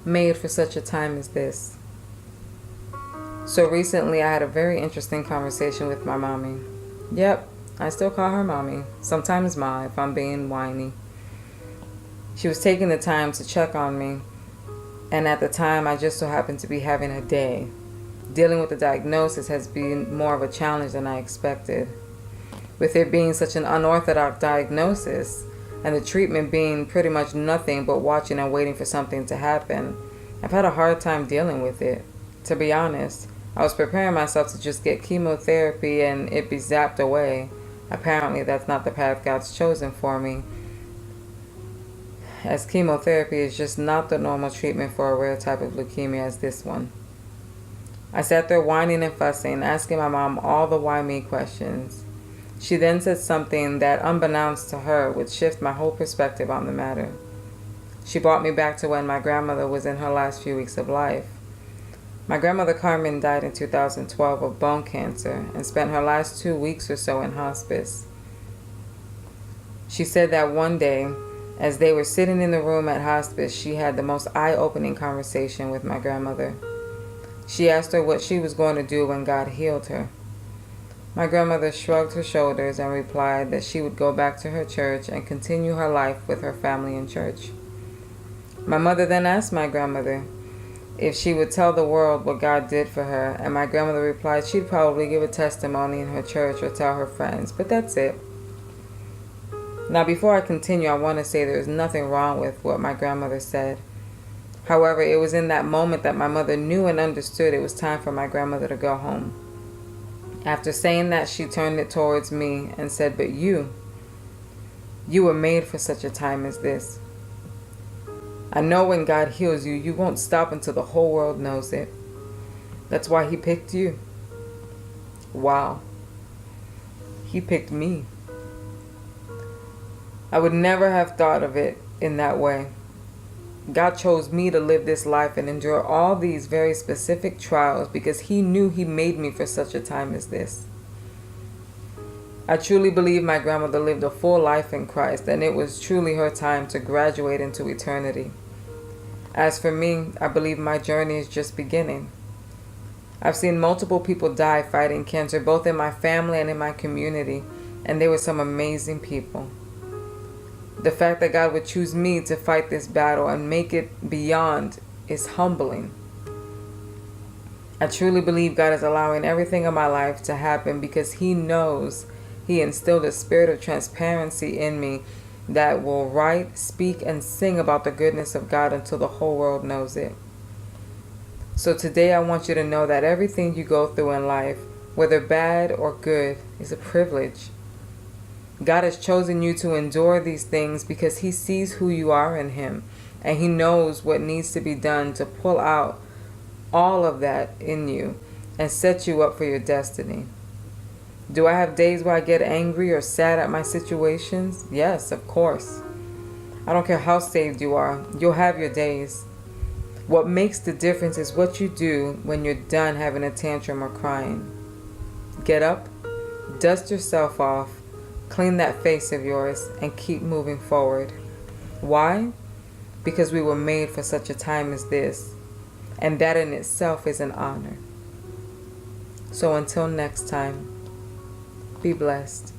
made for such a time as this. So recently I had a very interesting conversation with my mommy. Yep, I still call her mommy, sometimes ma if I'm being whiny. She was taking the time to check on me, and at the time I just so happened to be having a day. Dealing with the diagnosis has been more of a challenge than I expected. With it being such an unorthodox diagnosis, and the treatment being pretty much nothing but watching and waiting for something to happen, I've had a hard time dealing with it. To be honest, I was preparing myself to just get chemotherapy and it be zapped away. Apparently that's not the path God's chosen for me, as chemotherapy is just not the normal treatment for a rare type of leukemia as this one. I sat there whining and fussing, asking my mom all the why me questions. She then said something that, unbeknownst to her, would shift my whole perspective on the matter. She brought me back to when my grandmother was in her last few weeks of life. My grandmother Carmen died in 2012 of bone cancer and spent her last 2 weeks or so in hospice. She said that one day, as they were sitting in the room at hospice, she had the most eye-opening conversation with my grandmother. She asked her what she was going to do when God healed her. My grandmother shrugged her shoulders and replied that she would go back to her church and continue her life with her family in church. My mother then asked my grandmother if she would tell the world what God did for her, and my grandmother replied she'd probably give a testimony in her church or tell her friends, but that's it. Now, before I continue, I want to say there's nothing wrong with what my grandmother said. However, it was in that moment that my mother knew and understood it was time for my grandmother to go home. After saying that, she turned it towards me and said, "But you were made for such a time as this. I know when God heals you, you won't stop until the whole world knows it. That's why He picked you." Wow. He picked me. I would never have thought of it in that way. God chose me to live this life and endure all these very specific trials because He knew He made me for such a time as this. I truly believe my grandmother lived a full life in Christ, and it was truly her time to graduate into eternity. As for me, I believe my journey is just beginning. I've seen multiple people die fighting cancer, both in my family and in my community, and they were some amazing people. The fact that God would choose me to fight this battle and make it beyond is humbling. I truly believe God is allowing everything in my life to happen because He knows He instilled a spirit of transparency in me that will write, speak, and sing about the goodness of God until the whole world knows it. So today I want you to know that everything you go through in life, whether bad or good, is a privilege. God has chosen you to endure these things because He sees who you are in Him, and He knows what needs to be done to pull out all of that in you and set you up for your destiny. Do I have days where I get angry or sad at my situations? Yes, of course. I don't care how saved you are, you'll have your days. What makes the difference is what you do when you're done having a tantrum or crying. Get up, dust yourself off, clean that face of yours, and keep moving forward. Why? Because we were made for such a time as this, and that in itself is an honor. So until next time, be blessed.